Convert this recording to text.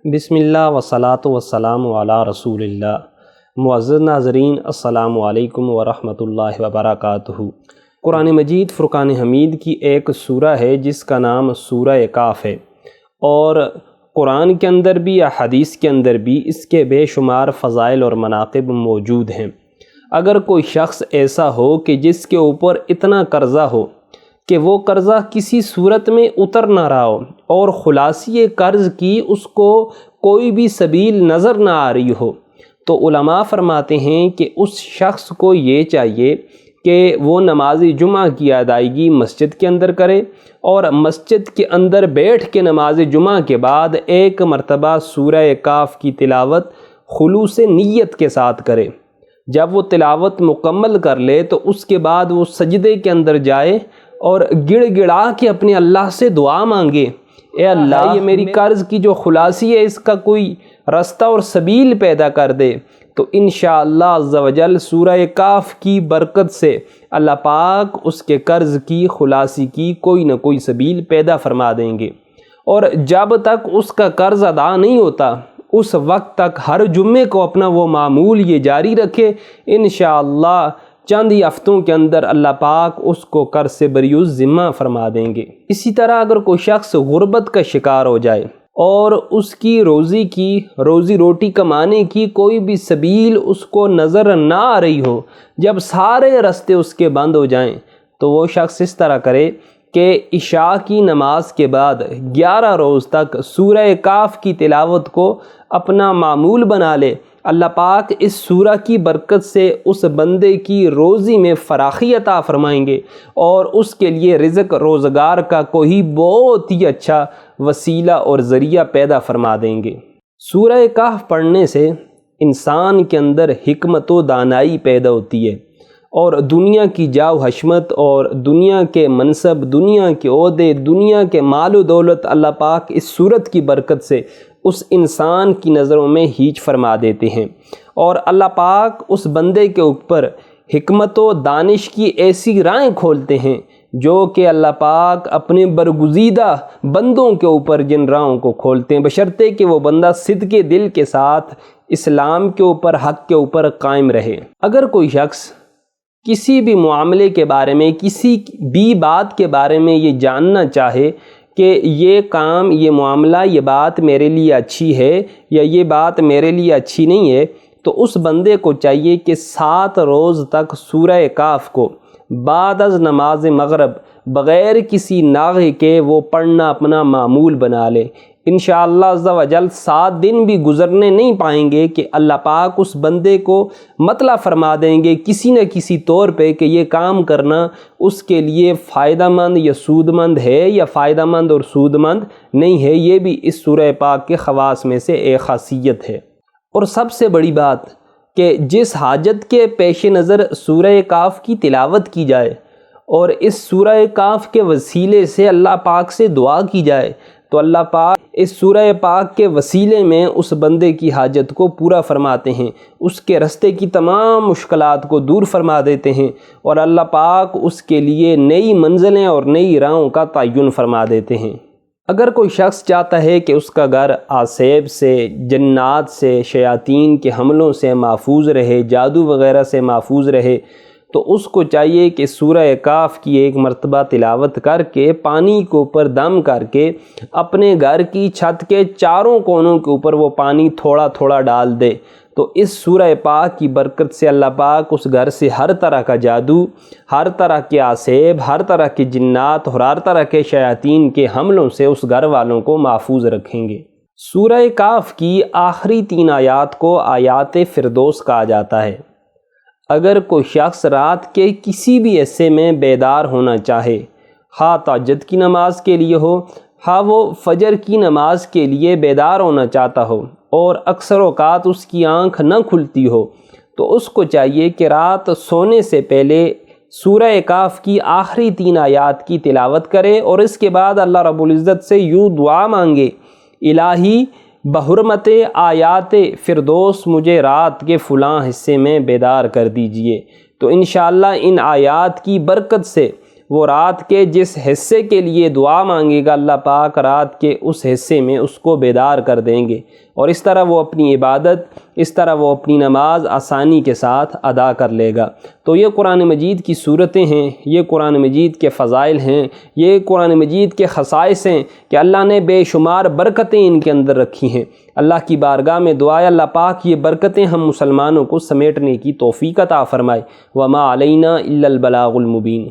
بسم اللہ والصلاة والسلام علی رسول اللہ۔ معزز ناظرین، السلام علیکم ورحمۃ اللہ وبرکاتہ۔ قرآن مجید فرقان حمید کی ایک سورہ ہے جس کا نام سورہ کاف ہے، اور قرآن کے اندر بھی یا حدیث کے اندر بھی اس کے بے شمار فضائل اور مناقب موجود ہیں۔ اگر کوئی شخص ایسا ہو کہ جس کے اوپر اتنا قرضہ ہو کہ وہ قرضہ کسی صورت میں اتر نہ رہا ہو اور خلاصی قرض کی اس کو کوئی بھی سبیل نظر نہ آ رہی ہو، تو علماء فرماتے ہیں کہ اس شخص کو یہ چاہیے کہ وہ نماز جمعہ کی ادائیگی مسجد کے اندر کرے، اور مسجد کے اندر بیٹھ کے نماز جمعہ کے بعد ایک مرتبہ سورہ کاف کی تلاوت خلوص نیت کے ساتھ کرے۔ جب وہ تلاوت مکمل کر لے تو اس کے بعد وہ سجدے کے اندر جائے اور گڑ گڑا کے اپنے اللہ سے دعا مانگے، اے اللہ یہ میری قرض کی جو خلاصی ہے اس کا کوئی رستہ اور سبیل پیدا کر دے، تو انشاءاللہ عز و جل سورہ کاف کی برکت سے اللہ پاک اس کے قرض کی خلاصی کی کوئی نہ کوئی سبیل پیدا فرما دیں گے۔ اور جب تک اس کا قرض ادا نہیں ہوتا اس وقت تک ہر جمعے کو اپنا وہ معمول یہ جاری رکھے، انشاءاللہ چند ہی ہفتوں کے اندر اللہ پاک اس کو قرض سے بری ذمہ فرما دیں گے۔ اسی طرح اگر کوئی شخص غربت کا شکار ہو جائے اور اس کی روزی روٹی کمانے کی کوئی بھی سبیل اس کو نظر نہ آ رہی ہو، جب سارے راستے اس کے بند ہو جائیں تو وہ شخص اس طرح کرے کہ عشاء کی نماز کے بعد 11 روز تک سورہ کاف کی تلاوت کو اپنا معمول بنا لے۔ اللہ پاک اس سورہ کی برکت سے اس بندے کی روزی میں فراخی عطا فرمائیں گے اور اس کے لیے رزق روزگار کا کوئی بہت ہی اچھا وسیلہ اور ذریعہ پیدا فرما دیں گے۔ سورہ کہف پڑھنے سے انسان کے اندر حکمت و دانائی پیدا ہوتی ہے، اور دنیا کی جاو حشمت اور دنیا کے منصب، دنیا کے عہدے، دنیا کے مال و دولت اللہ پاک اس سورت کی برکت سے اس انسان کی نظروں میں ہیچ فرما دیتے ہیں، اور اللہ پاک اس بندے کے اوپر حکمت و دانش کی ایسی راہیں کھولتے ہیں جو کہ اللہ پاک اپنے برگزیدہ بندوں کے اوپر جن راہوں کو کھولتے ہیں، بشرطے کہ وہ بندہ صدق دل کے ساتھ اسلام کے اوپر، حق کے اوپر قائم رہے۔ اگر کوئی شخص کسی بھی معاملے کے بارے میں، کسی بھی بات کے بارے میں یہ جاننا چاہے کہ یہ کام، یہ معاملہ، یہ بات میرے لیے اچھی ہے یا یہ بات میرے لیے اچھی نہیں ہے، تو اس بندے کو چاہیے کہ 7 روز تک سورہ کاف کو بعد از نماز مغرب بغیر کسی ناغے کے وہ پڑھنا اپنا معمول بنا لے۔ انشاءاللہ عز و جل 7 دن بھی گزرنے نہیں پائیں گے کہ اللہ پاک اس بندے کو مطلع فرما دیں گے کسی نہ کسی طور پہ کہ یہ کام کرنا اس کے لیے فائدہ مند یا سود مند ہے یا فائدہ مند اور سود مند نہیں ہے۔ یہ بھی اس سورہ پاک کے خواص میں سے ایک خاصیت ہے۔ اور سب سے بڑی بات کہ جس حاجت کے پیش نظر سورہ کاف کی تلاوت کی جائے اور اس سورہ کاف کے وسیلے سے اللہ پاک سے دعا کی جائے، تو اللہ پاک اس سورہ پاک کے وسیلے میں اس بندے کی حاجت کو پورا فرماتے ہیں، اس کے رستے کی تمام مشکلات کو دور فرما دیتے ہیں، اور اللہ پاک اس کے لیے نئی منزلیں اور نئی راہوں کا تعین فرما دیتے ہیں۔ اگر کوئی شخص چاہتا ہے کہ اس کا گھر آسیب سے، جنات سے، شیاطین کے حملوں سے محفوظ رہے، جادو وغیرہ سے محفوظ رہے، تو اس کو چاہیے کہ سورہ کاف کی ایک مرتبہ تلاوت کر کے پانی کے اوپر دم کر کے اپنے گھر کی چھت کے چاروں کونوں کے اوپر وہ پانی تھوڑا تھوڑا ڈال دے، تو اس سورہ پاک کی برکت سے اللہ پاک اس گھر سے ہر طرح کا جادو، ہر طرح کے آسیب، ہر طرح کے جنات اور ہر طرح کے شیاطین کے حملوں سے اس گھر والوں کو محفوظ رکھیں گے۔ سورہ کاف کی آخری 3 آیات کو آیات فردوس کہا جاتا ہے۔ اگر کوئی شخص رات کے کسی بھی حصے میں بیدار ہونا چاہے، خواہ تہجد کی نماز کے لیے ہو، خواہ وہ فجر کی نماز کے لیے بیدار ہونا چاہتا ہو اور اکثر اوقات اس کی آنکھ نہ کھلتی ہو، تو اس کو چاہیے کہ رات سونے سے پہلے سورہ کاف کی آخری 3 آیات کی تلاوت کرے، اور اس کے بعد اللہ رب العزت سے یوں دعا مانگے، الہی بحرمت آیات فردوس مجھے رات کے فلاں حصے میں بیدار کر دیجئے۔ تو انشاءاللہ ان آیات کی برکت سے وہ رات کے جس حصے کے لیے دعا مانگے گا اللہ پاک رات کے اس حصے میں اس کو بیدار کر دیں گے، اور اس طرح وہ اپنی عبادت، اس طرح وہ اپنی نماز آسانی کے ساتھ ادا کر لے گا۔ تو یہ قرآن مجید کی صورتیں ہیں، یہ قرآن مجید کے فضائل ہیں، یہ قرآن مجید کے خصائص ہیں کہ اللہ نے بے شمار برکتیں ان کے اندر رکھی ہیں۔ اللہ کی بارگاہ میں دعا ہے اللہ پاک یہ برکتیں ہم مسلمانوں کو سمیٹنے کی توفیق عطا فرمائے۔ وما علینا الا البلاغ المبین۔